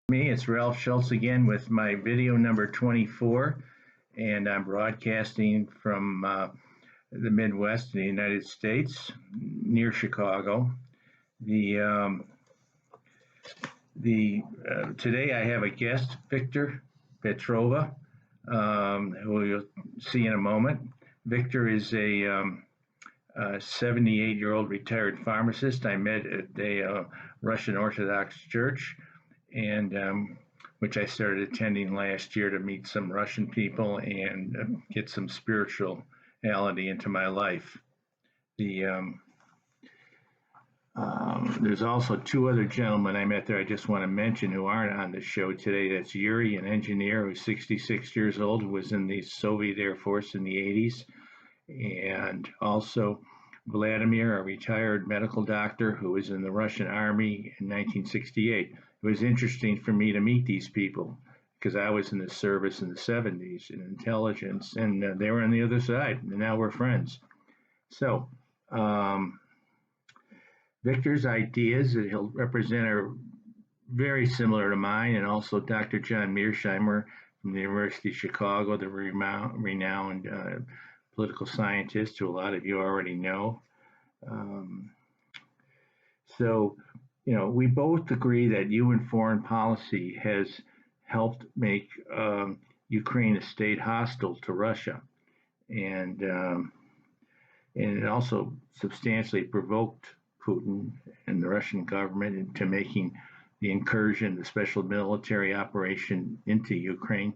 Me, it's Ralph Schultz again with my video number 24, and I'm broadcasting from the Midwest in the United States, near Chicago. The Today I have a guest, Victor Petrova, who you'll see in a moment. Victor is a 78-year-old retired pharmacist I met at a Russian Orthodox church, and which I started attending last year to meet some Russian people and get some spirituality into my life. There's also two other gentlemen I met there I just want to mention who aren't on the show today. That's Yuri, an engineer who's 66 years old, who was in the Soviet Air Force in the 80s, and also Vladimir, a retired medical doctor who was in the Russian Army in 1968. It was interesting for me to meet these people because I was in the service in the 70s in intelligence, and they were on the other side, and now we're friends. So, Victor's ideas that he'll represent are very similar to mine, and also Dr. John Mearsheimer from the University of Chicago, the renowned political scientist who a lot of you already know. We both agree that UN foreign policy has helped make Ukraine a state hostile to Russia, and it also substantially provoked Putin and the Russian government into making the incursion, the special military operation into Ukraine,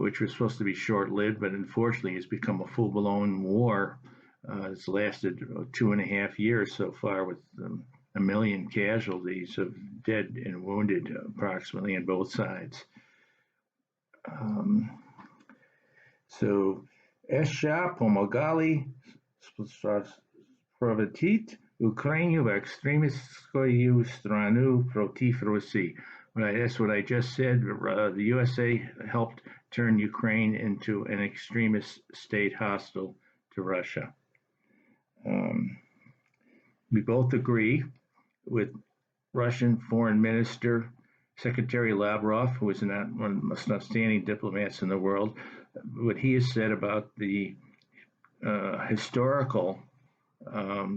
which was supposed to be short-lived, but unfortunately has become a full-blown war. It's lasted 2.5 years so far, with 1 million casualties of dead and wounded approximately on both sides. Esha pomogali sprovatit Ukrainu v extremistskую stranu protiv Russi. That's what I just said. The USA helped turn Ukraine into an extremist state hostile to Russia. We both agree with Russian Foreign Minister Secretary Lavrov, who is one of the most outstanding diplomats in the world, what he has said about the historical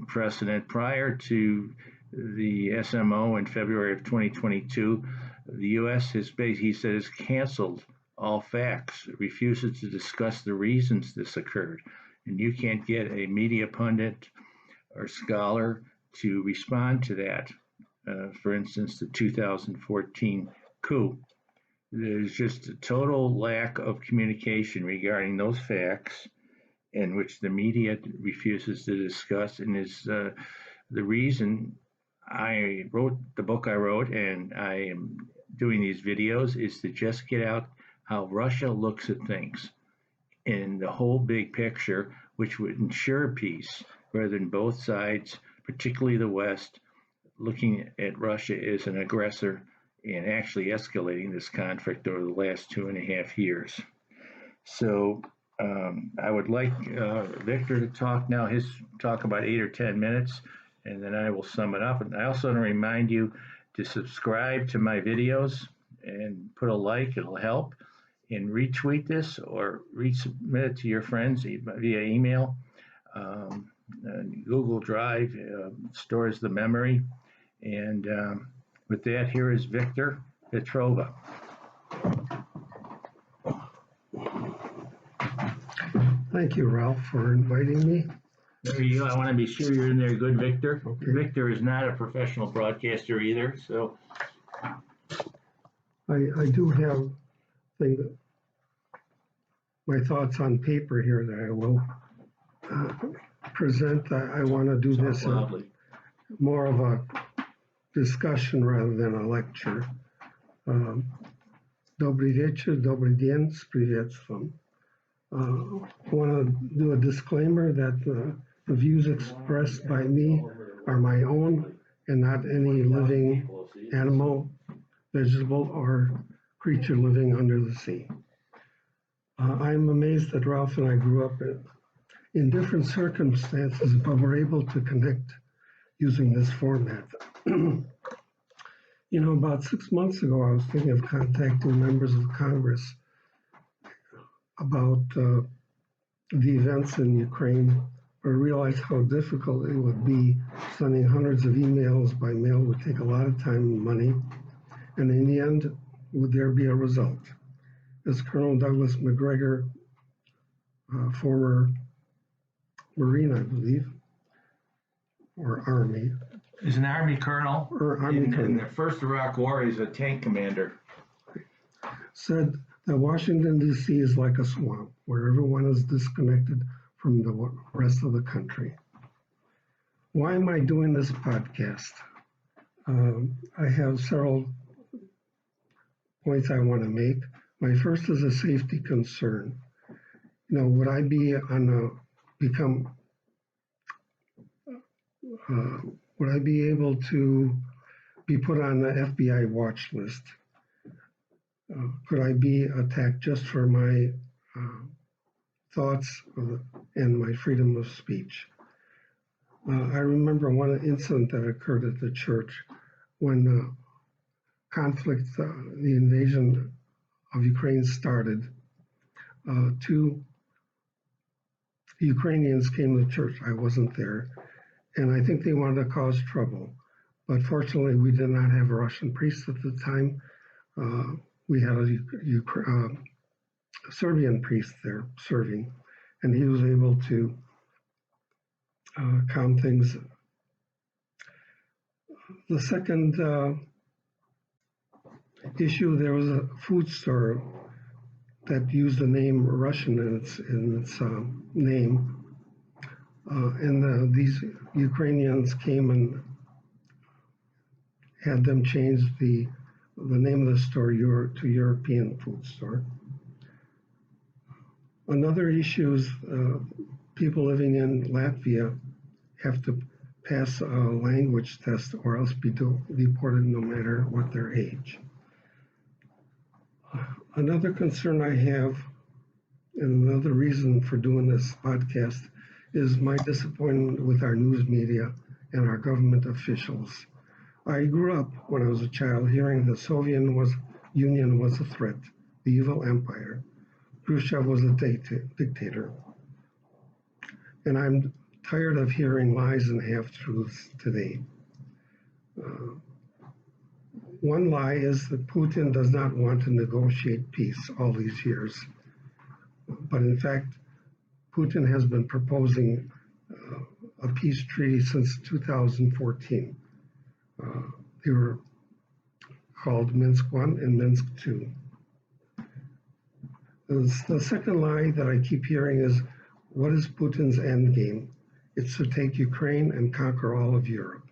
precedent prior to the SMO in February of 2022. The U.S. he said, has canceled all facts. It refuses to discuss the reasons this occurred. And you can't get a media pundit or scholar to respond to that. For instance, the 2014 coup. There's just a total lack of communication regarding those facts, in which the media refuses to discuss, and is the reason I wrote the book I wrote, and I am doing these videos, is to just get out how Russia looks at things in the whole big picture, which would ensure peace, rather than both sides, particularly the West, looking at Russia as an aggressor and actually escalating this conflict over the last 2.5 years. So I would like Victor to talk now, talk about 8 or 10 minutes, and then I will sum it up. And I also want to remind you to subscribe to my videos and put a like, it'll help, and retweet this or resubmit it to your friends via email. Google Drive stores the memory. And with that, here is Victor Petrova. Thank you, Ralph, for inviting me. There you go. I want to be sure you're in there good, Victor. Okay. Victor is not a professional broadcaster either, so. I do have my thoughts on paper here that I will present. I want to do this in more of a discussion rather than a lecture. Dobry wieczór, dobry dzień, z приветствием. I want to do a disclaimer that the views expressed by me are my own and not any living animal, vegetable, or creature living under the sea. I'm amazed that Ralph and I grew up in different circumstances, but were able to connect using this format. About 6 months ago, I was thinking of contacting members of Congress about the events in Ukraine, but I realized how difficult it would be. Sending hundreds of emails by mail would take a lot of time and money. And in the end, would there be a result? As Colonel Douglas Macgregor, former Marine, I believe, or Army. He's an Army colonel. Or Army colonel. In the first Iraq War, he's a tank commander. Said that Washington, D.C. is like a swamp where everyone is disconnected from the rest of the country. Why am I doing this podcast? I have several points I want to make. My first is a safety concern. Would I be would I be able to be put on the FBI watch list? Could I be attacked just for my thoughts and my freedom of speech? I remember one incident that occurred at the church when conflict, the invasion of Ukraine started. Two Ukrainians came to church. I wasn't there. And I think they wanted to cause trouble. But fortunately, we did not have a Russian priest at the time. We had a Serbian priest there serving, and he was able to calm things. The second issue, there was a food store that used the name Russian in its name. And these Ukrainians came and had them change the name of the store to European Food Store. Another issue is people living in Latvia have to pass a language test or else be deported no matter what their age. Another concern I have, and another reason for doing this podcast, is my disappointment with our news media and our government officials. I grew up when I was a child hearing the Soviet Union was a threat, the evil empire. Khrushchev was a dictator. And I'm tired of hearing lies and half-truths today. One lie is that Putin does not want to negotiate peace all these years. But in fact, Putin has been proposing a peace treaty since 2014. They were called Minsk I and Minsk II. The second lie that I keep hearing is, what is Putin's end game? It's to take Ukraine and conquer all of Europe.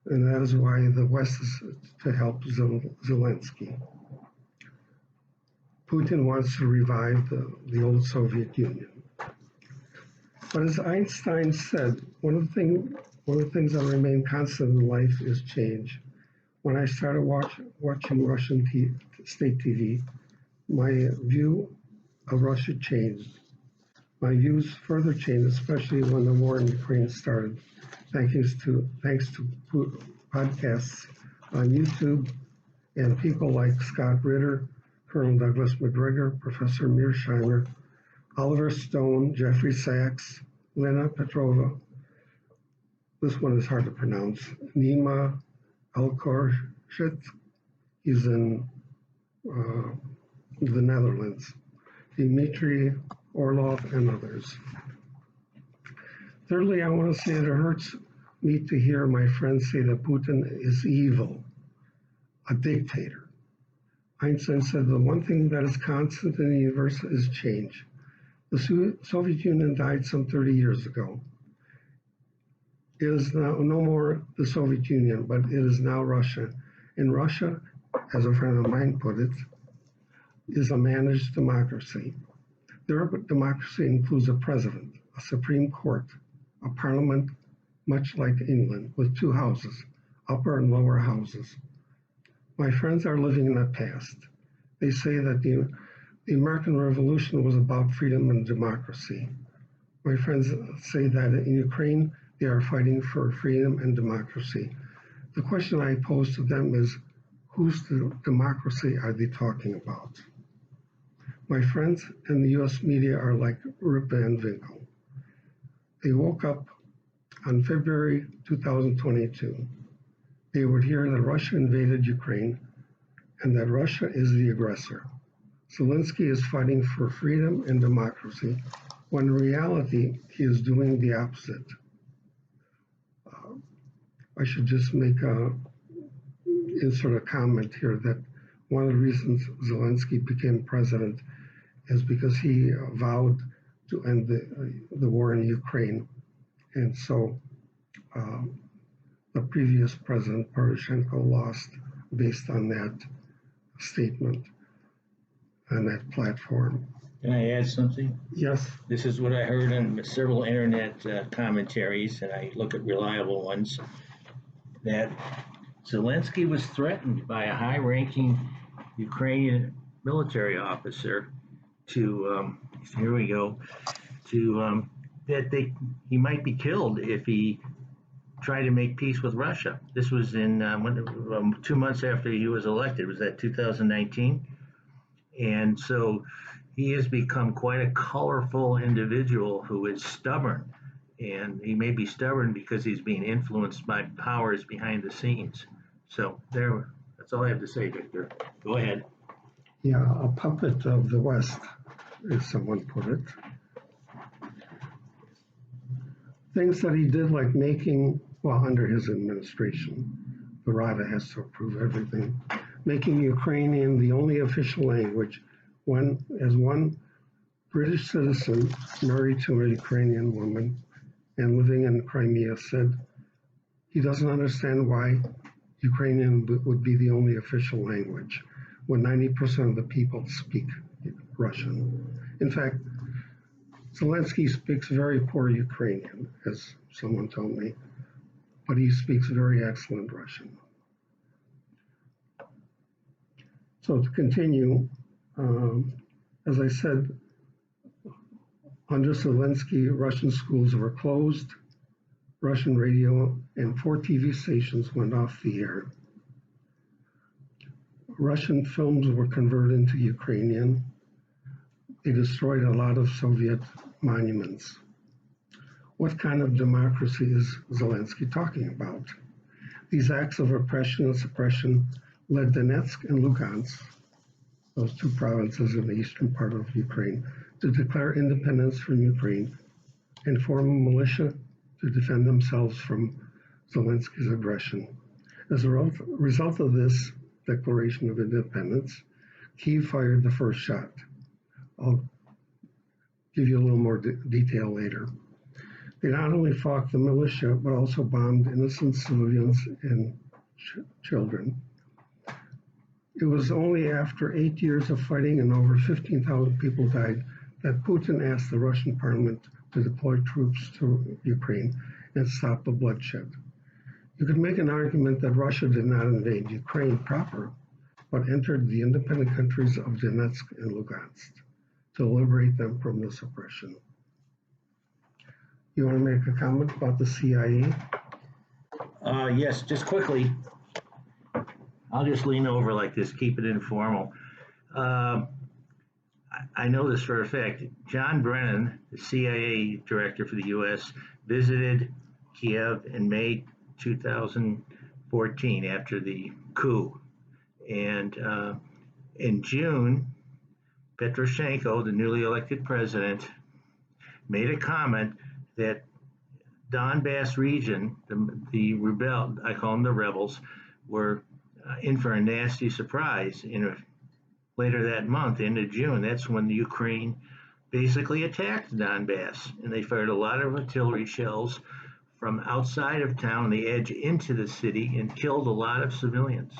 And that is why the West is to help Zelensky. Putin wants to revive the old Soviet Union. But as Einstein said, one of the things that remain constant in life is change. When I started watching Russian state TV, my view of Russia changed. My views further changed, especially when the war in Ukraine started, thanks to podcasts on YouTube and people like Scott Ritter, Colonel Douglas Macgregor, Professor Mearsheimer, Oliver Stone, Jeffrey Sachs, Lena Petrova. This one is hard to pronounce. Nima Alkorshit. He's in the Netherlands. Dmitry Orlov and others. Thirdly, I want to say that it hurts me to hear my friends say that Putin is evil, a dictator. Einstein said the one thing that is constant in the universe is change. The Soviet Union died some 30 years ago. It is now no more the Soviet Union, but it is now Russia. And Russia, as a friend of mine put it, is a managed democracy. Their democracy includes a president, a Supreme Court, a parliament, much like England, with two houses, upper and lower houses. My friends are living in the past. They say that the American Revolution was about freedom and democracy. My friends say that in Ukraine, they are fighting for freedom and democracy. The question I pose to them is, Whose democracy are they talking about? My friends in the US media are like Rip Van Winkle. They woke up on February 2022. They would hear that Russia invaded Ukraine and that Russia is the aggressor. Zelensky is fighting for freedom and democracy, when in reality, he is doing the opposite. I should just insert a comment here that one of the reasons Zelensky became president is because he vowed to end the war in Ukraine. And so the previous president, Poroshenko, lost based on that statement and that platform. Can I add something? Yes. This is what I heard in several internet commentaries, and I look at reliable ones, that Zelensky was threatened by a high-ranking Ukrainian military officer to, here we go, to that he might be killed if he tried to make peace with Russia. This was in 2 months after he was elected. Was that 2019? And so he has become quite a colorful individual who is stubborn. And he may be stubborn because he's being influenced by powers behind the scenes. So that's all I have to say, Victor. Go ahead. Yeah, a puppet of the West, as someone put it. Things that he did, like under his administration, the Rada has to approve everything, making Ukrainian the only official language, as one British citizen married to a Ukrainian woman and living in Crimea said he doesn't understand why Ukrainian would be the only official language when 90% of the people speak Russian. In fact, Zelensky speaks very poor Ukrainian, as someone told me, but he speaks very excellent Russian. So to continue, as I said, under Zelensky, Russian schools were closed, Russian radio and 4 TV stations went off the air. Russian films were converted into Ukrainian. They destroyed a lot of Soviet monuments. What kind of democracy is Zelensky talking about? These acts of oppression and suppression led Donetsk and Lugansk, those 2 provinces in the eastern part of Ukraine, to declare independence from Ukraine and form a militia to defend themselves from Zelensky's aggression. As a result of this declaration of independence, Kyiv fired the first shot. I'll give you a little more detail later. They not only fought the militia, but also bombed innocent civilians and children. It was only after 8 years of fighting and over 15,000 people died that Putin asked the Russian parliament to deploy troops to Ukraine and stop the bloodshed. You could make an argument that Russia did not invade Ukraine proper, but entered the independent countries of Donetsk and Lugansk to liberate them from this oppression. You want to make a comment about the CIA? Yes, just quickly. I'll just lean over like this, keep it informal. I know this for a fact. John Brennan, the CIA director for the U.S., visited Kiev in May 2014 after the coup. And in June, Petroshenko, the newly elected president, made a comment that Donbass region, I call them the rebels, were in for a nasty surprise. Later that month, into June, that's when the Ukraine basically attacked Donbass, and they fired a lot of artillery shells from outside of town, the edge into the city, and killed a lot of civilians,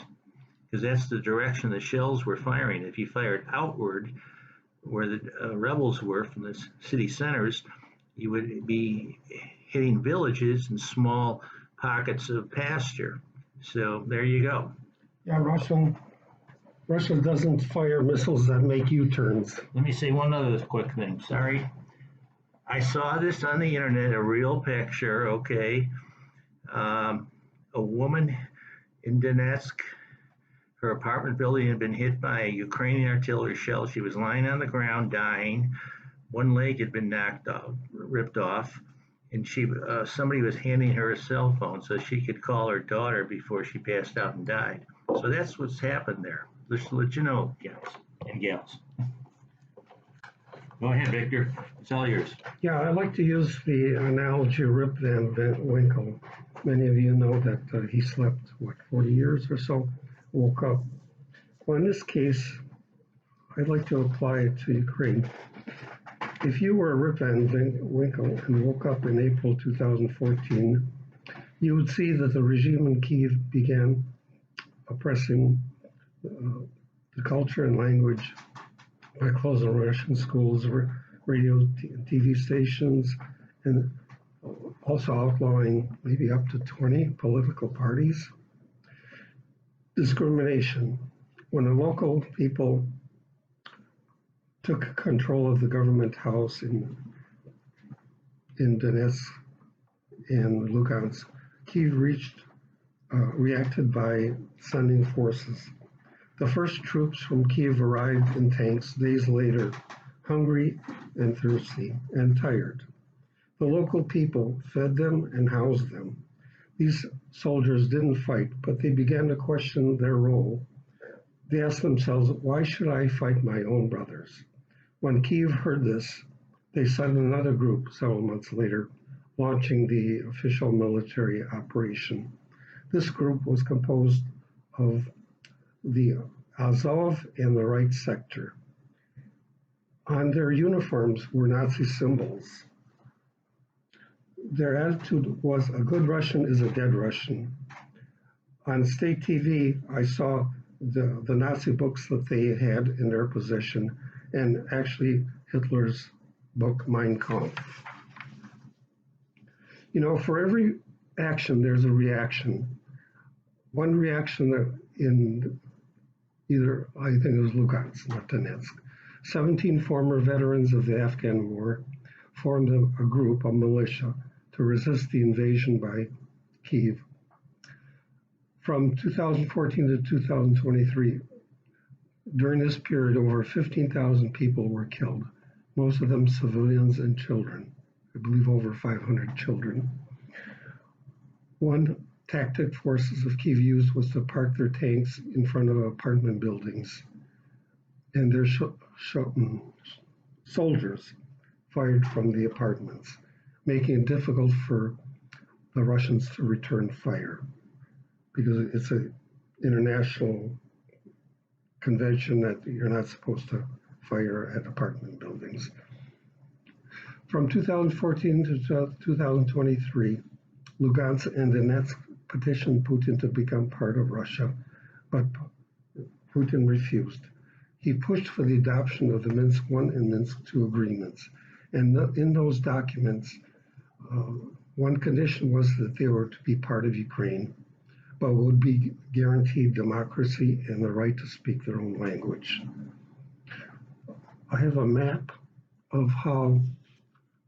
because that's the direction the shells were firing. If you fired outward, where the rebels were from the city centers, you would be hitting villages and small pockets of pasture. So there you go. Yeah, Russia doesn't fire missiles that make U-turns. Let me say one other quick thing. Sorry. I saw this on the internet, a real picture, okay. A woman in Donetsk, Her apartment building had been hit by a Ukrainian artillery shell. She was lying on the ground, dying. One leg had been ripped off, and somebody was handing her a cell phone so she could call her daughter before she passed out and died. So that's what's happened there. Just to let you know, gals and gals. Go ahead, Victor. It's all yours. Yeah, I like to use the analogy of Rip Van Winkle. Many of you know that he slept, 40 years or so, woke up. Well, in this case, I'd like to apply it to Ukraine. If you were Rip Van Winkle and woke up in April 2014, you would see that the regime in Kyiv began oppressing the culture and language by closing Russian schools, radio, TV stations, and also outlawing maybe up to 20 political parties. Discrimination. When the local people took control of the government house in Donetsk and Lugansk, Kyiv reacted by sending forces. The first troops from Kyiv arrived in tanks days later, hungry and thirsty and tired. The local people fed them and housed them. These soldiers didn't fight, but they began to question their role. They asked themselves, why should I fight my own brothers? When Kyiv heard this, they sent another group several months later, launching the official military operation. This group was composed of the Azov and the Right Sector. On their uniforms were Nazi symbols. Their attitude was, a good Russian is a dead Russian. On state TV, I saw the Nazi books that they had in their possession, and actually Hitler's book, Mein Kampf. You know, for every action, there's a reaction. One reaction in either, I think it was Lugansk, not Donetsk, 17 former veterans of the Afghan war formed a group, a militia, to resist the invasion by Kyiv. From 2014 to 2023, during this period, over 15,000 people were killed, most of them civilians and children. I believe over 500 children. One tactic forces of Kyiv used was to park their tanks in front of apartment buildings, and their soldiers fired from the apartments, making it difficult for the Russians to return fire, because it's an international convention that you're not supposed to fire at apartment buildings. From 2014 to 2023, Lugansk and Donetsk petitioned Putin to become part of Russia, but Putin refused. He pushed for the adoption of the Minsk I and Minsk II agreements. And in those documents, one condition was that they were to be part of Ukraine, but would be guaranteed democracy and the right to speak their own language. I have a map of how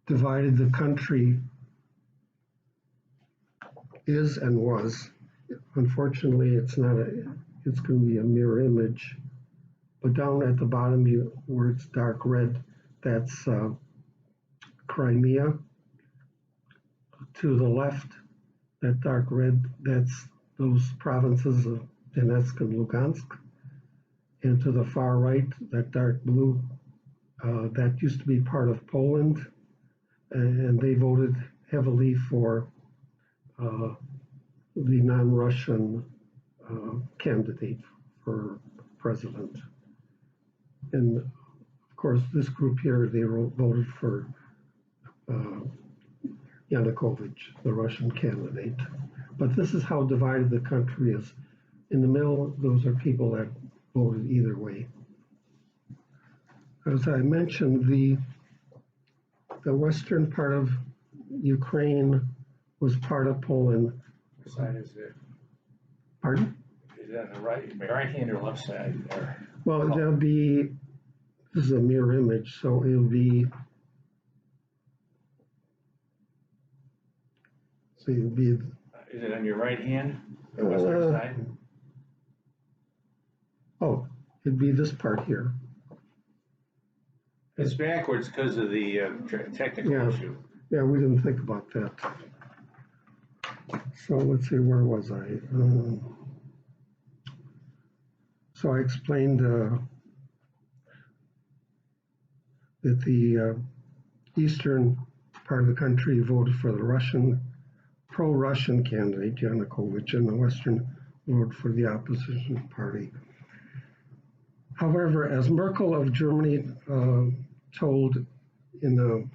divided the country is and was. Unfortunately, it's going to be a mirror image. But down at the bottom, where it's dark red, that's Crimea. To the left, that dark red, that's those provinces of Donetsk and Lugansk. And to the far right, that dark blue, that used to be part of Poland. And they voted heavily for the non-Russian candidate for president. And of course, this group here, they voted for Yanukovych, the Russian candidate. But this is how divided the country is. In the middle, those are people that voted either way. As I mentioned, the western part of Ukraine was part of Poland. What side is it? Pardon? Is it on the right hand or left side? Well, there'll be, this is a mirror image, so it'll be, Is it on your right hand or western side? It'd be this part here. It's backwards because of the technical Yeah. issue. Yeah, we didn't think about that. So let's see, where was I? So I explained that the eastern part of the country voted for the pro-Russian candidate, Yanukovych, and the western voted for the opposition party. However, as Merkel of Germany told in the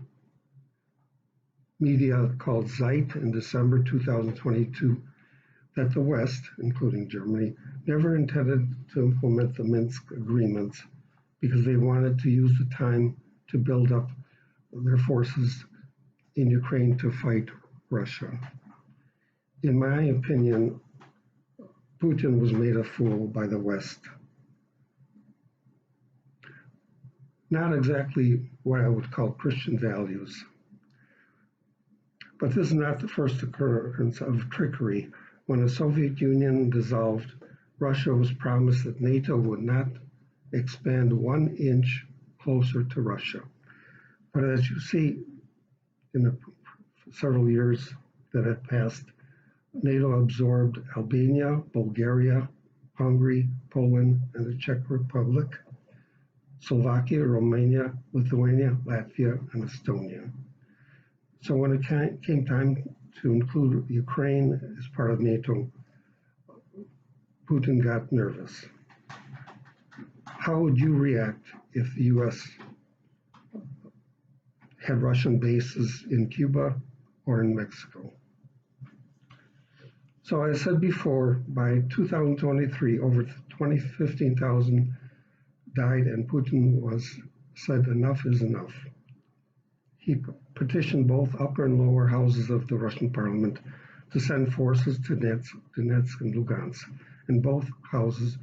media called Zeit in December 2022, that the West, including Germany, never intended to implement the Minsk agreements because they wanted to use the time to build up their forces in Ukraine to fight Russia. In my opinion, Putin was made a fool by the West. Not exactly what I would call Christian values. But this is not the first occurrence of trickery. When the Soviet Union dissolved, Russia was promised that NATO would not expand 1 inch closer to Russia. But as you see in the several years that have passed, NATO absorbed Albania, Bulgaria, Hungary, Poland, and the Czech Republic, Slovakia, Romania, Lithuania, Latvia, and Estonia. So when it came time to include Ukraine as part of NATO, Putin got nervous. How would you react if the US had Russian bases in Cuba or in Mexico? So as I said before, by 2023, over 15,000 died, and Putin said enough is enough. He petitioned both upper and lower houses of the Russian parliament to send forces to Donetsk and Lugansk, and both houses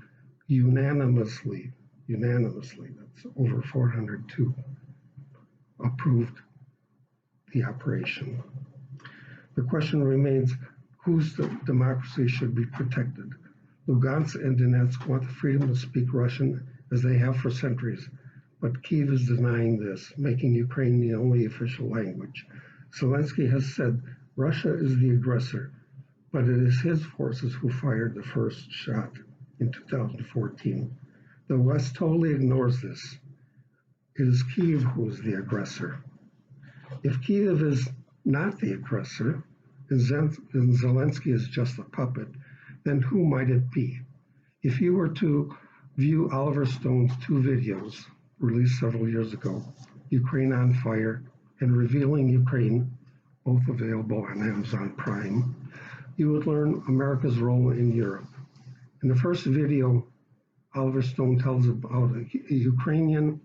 unanimously, that's over 402, approved the operation. The question remains, whose democracy should be protected? Lugansk and Donetsk want the freedom to speak Russian as they have for centuries, but Kyiv is denying this, making Ukraine the only official language. Zelensky has said Russia is the aggressor, but it is his forces who fired the first shot in 2014. The West totally ignores this. It is Kyiv who is the aggressor. If Kyiv is not the aggressor, and Zelensky is just a puppet, then who might it be? If you were to view Oliver Stone's 2 videos released several years ago, Ukraine on Fire and Revealing Ukraine, both available on Amazon Prime, you would learn America's role in Europe. In the first video, Oliver Stone tells about a Ukrainian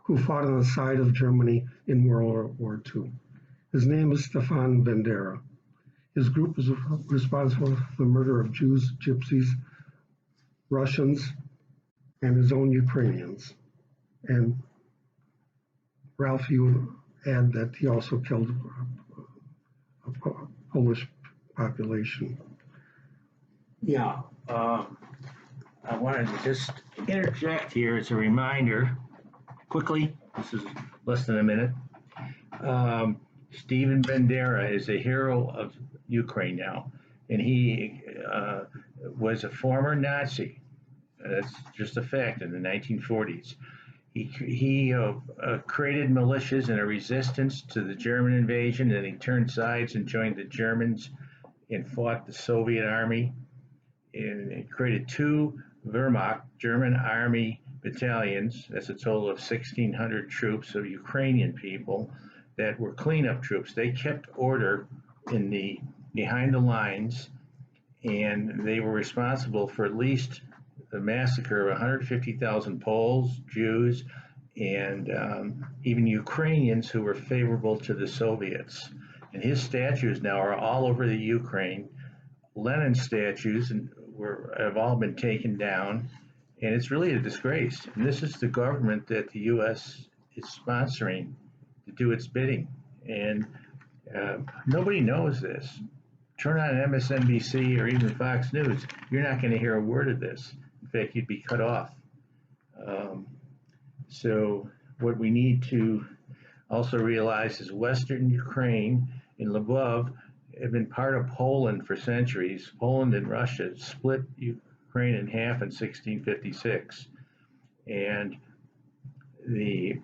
who fought on the side of Germany in World War II. His name is Stefan Bandera. His group is responsible for the murder of Jews, Gypsies, Russians, and his own Ukrainians. And Ralph, you add that he also killed a Polish population. Yeah, I wanted to just interject here as a reminder, quickly, this is less than a minute. Stephen Bandera is a hero of Ukraine now, and he was a former Nazi. That's just a fact in the 1940s. He created militias in a resistance to the German invasion, and he turned sides and joined the Germans and fought the Soviet army. And he created 2 Wehrmacht German army battalions. That's a total of 1,600 troops of Ukrainian people that were cleanup troops. They kept order behind the lines, and they were responsible for at least the massacre of 150,000 Poles, Jews, and even Ukrainians who were favorable to the Soviets. And his statues now are all over the Ukraine. Lenin statues have all been taken down, and it's really a disgrace. And this is the government that the U.S. is sponsoring to do its bidding. And nobody knows this. Turn on MSNBC or even Fox News, you're not going to hear a word of this. In fact, you'd be cut off. Um, so what we need to also realize is Western Ukraine and Lvov have been part of Poland for centuries. Poland and Russia split Ukraine in half in 1656. And the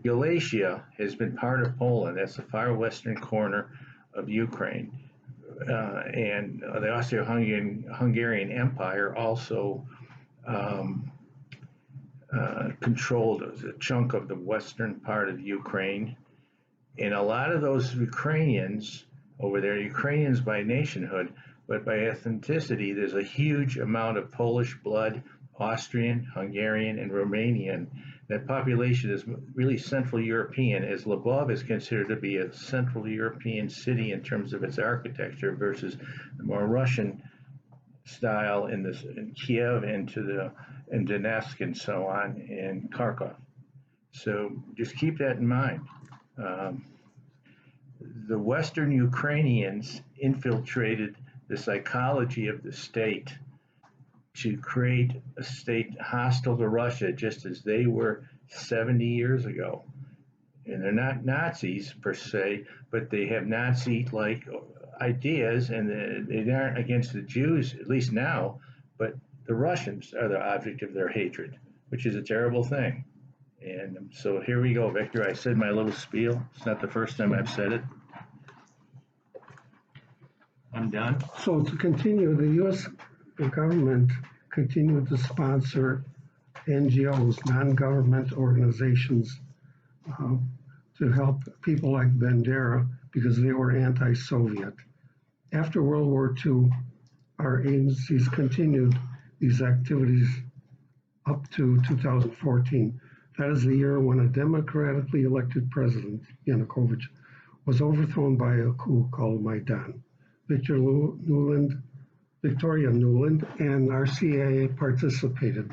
Galicia has been part of Poland. That's the far western corner of Ukraine. And the Austro-Hungarian Empire also um, controlled a chunk of the western part of Ukraine. And a lot of those Ukrainians over there, Ukrainians by nationhood, but by ethnicity, there's a huge amount of Polish blood, Austrian, Hungarian, and Romanian. That population is really Central European, as Lvov is considered to be a Central European city in terms of its architecture versus the more Russian style in Kiev and in Donetsk and so on in Kharkov. So just keep that in mind. Um, the Western Ukrainians infiltrated the psychology of the state to create a state hostile to Russia, just as they were 70 years ago. And they're not Nazis per se, but they have Nazi-like ideas, and they aren't against the Jews, at least now, but the Russians are the object of their hatred, which is a terrible thing. And so here we go, Victor. I said my little spiel. It's not the first time I've said it. I'm done. So to continue, the U.S. government continued to sponsor NGOs, non-government organizations, to help people like Bandera because they were anti-Soviet. After World War II, our agencies continued these activities up to 2014. That is the year when a democratically elected president, Yanukovych, was overthrown by a coup called Maidan. Victoria Nuland, and our CIA participated.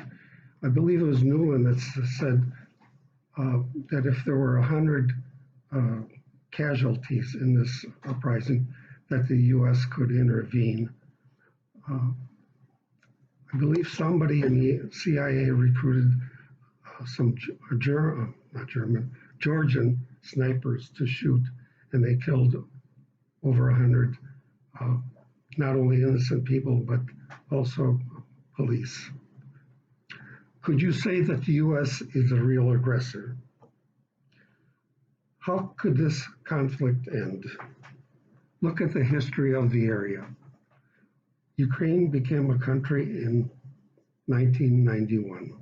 I believe it was Nuland that said that if there were 100 casualties in this uprising, that the U.S. could intervene. I believe somebody in the CIA recruited some Georgian snipers to shoot, and they killed over 100 not only innocent people, but also police. Could you say that the U.S. is a real aggressor? How could this conflict end? Look at the history of the area. Ukraine became a country in 1991.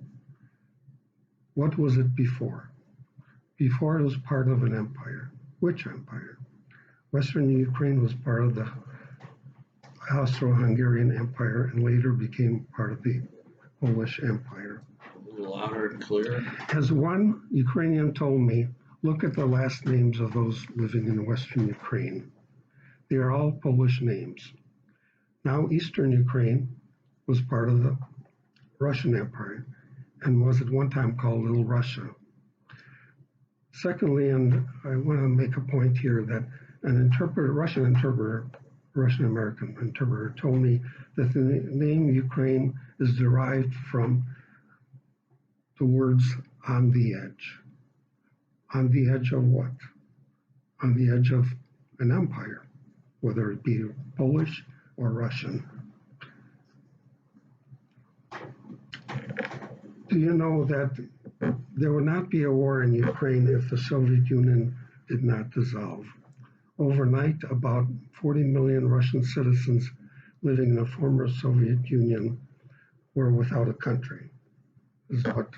What was it before? Before it was part of an empire. Which empire? Western Ukraine was part of the Austro-Hungarian Empire and later became part of the Polish Empire. A little louder and clearer. As one Ukrainian told me, look at the last names of those living in Western Ukraine. They are all Polish names. Now Eastern Ukraine was part of the Russian Empire and was at one time called Little Russia. Secondly, and I want to make a point here that an Russian-American interpreter told me that the name Ukraine is derived from the words on the edge. On the edge of what? On the edge of an empire, whether it be Polish or Russian. Do you know that there would not be a war in Ukraine if the Soviet Union did not dissolve? Overnight, about 40 million Russian citizens living in the former Soviet Union were without a country. This is what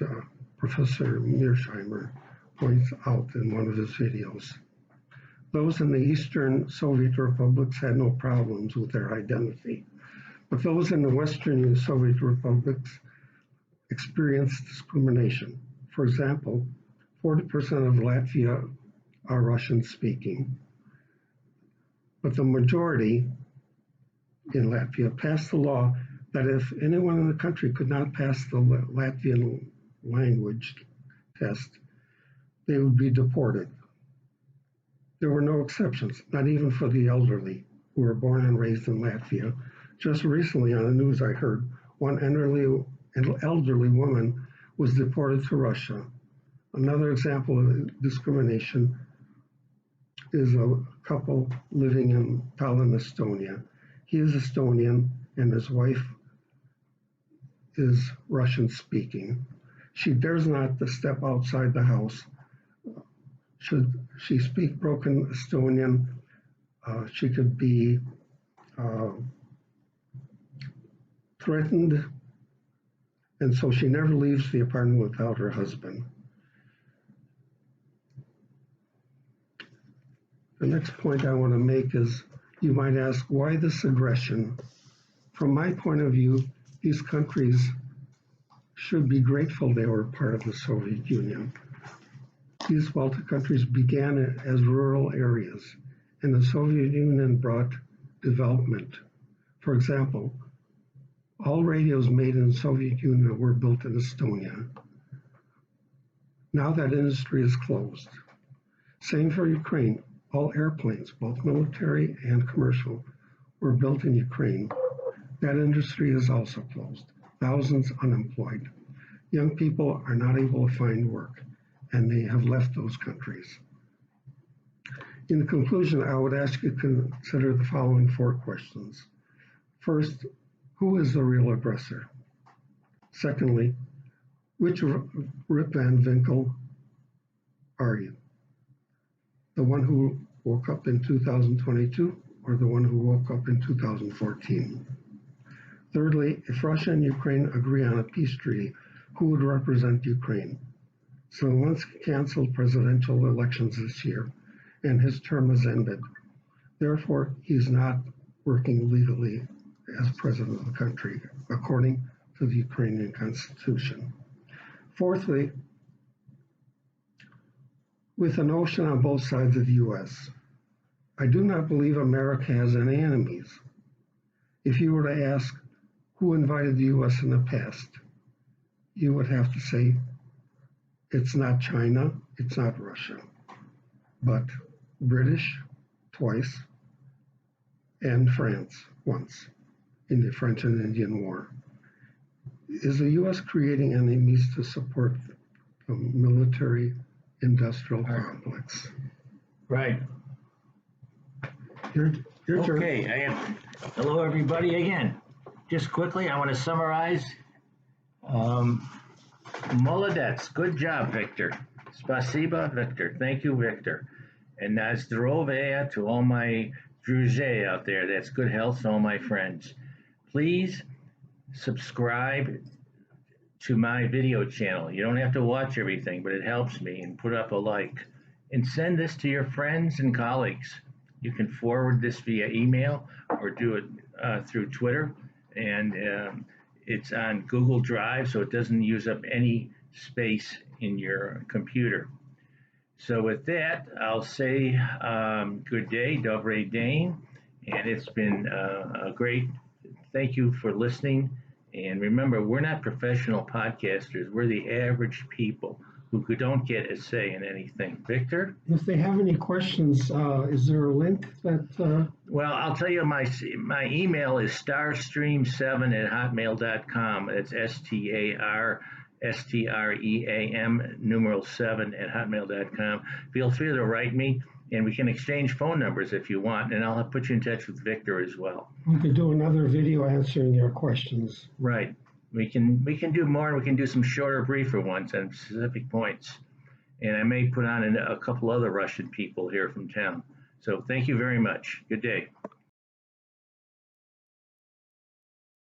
Professor Mearsheimer points out in one of his videos. Those in the Eastern Soviet republics had no problems with their identity, but those in the Western Soviet republics experienced discrimination. For example, 40% of Latvia are Russian-speaking, but the majority in Latvia passed the law that if anyone in the country could not pass the Latvian language test, they would be deported. There were no exceptions, not even for the elderly who were born and raised in Latvia. Just recently on the news I heard one elderly woman was deported to Russia. Another example of discrimination is a couple living in Tallinn, Estonia. He is Estonian and his wife is Russian speaking. She dares not to step outside the house. Should she speak broken Estonian, she could be threatened, and so she never leaves the apartment without her husband. The next point I want to make is, you might ask, why this aggression? From my point of view, these countries should be grateful they were part of the Soviet Union. These Baltic countries began as rural areas, and the Soviet Union brought development. For example, all radios made in the Soviet Union were built in Estonia. Now that industry is closed. Same for Ukraine. All airplanes, both military and commercial, were built in Ukraine. That industry is also closed. Thousands unemployed. Young people are not able to find work, and they have left those countries. In conclusion, I would ask you to consider the following 4 questions. First, who is the real aggressor? Secondly, which Rip Van Winkle are you? The one who woke up in 2022 or the one who woke up in 2014? Thirdly, if Russia and Ukraine agree on a peace treaty, who would represent Ukraine? Zelensky canceled presidential elections this year, and his term has ended. Therefore, he's not working legally as president of the country, according to the Ukrainian constitution. Fourthly, with an ocean on both sides of the U.S., I do not believe America has any enemies. If you were to ask who invited the U.S. in the past, you would have to say it's not China, it's not Russia, but British twice and France once in the French and Indian War. Is the U.S. creating enemies to support the military industrial complex? Right. Your turn. Okay. Hello, everybody. Again, just quickly, I want to summarize. Molodets. Good job, Victor. Spasiba, Victor. Thank you, Victor. And na zdrovia to all my druze out there. That's good health to all my friends. Please subscribe to my video channel. You don't have to watch everything, but it helps me, and put up a like. And send this to your friends and colleagues. You can forward this via email or do it through Twitter. And it's on Google Drive, so it doesn't use up any space in your computer. So with that, I'll say good day, Dobre Dane. And it's been a great, thank you for listening. And remember, we're not professional podcasters. We're the average people who don't get a say in anything. Victor? If they have any questions, is there a link that... Well, I'll tell you, my email is starstream7@hotmail.com. It's STARSTREAM numeral 7@hotmail.com. Feel free to write me, and we can exchange phone numbers if you want, and I'll put you in touch with Victor as well. We could do another video answering your questions. Right. We can do more. We can do some shorter, briefer ones on specific points. And I may put on a couple other Russian people here from town. So thank you very much. Good day.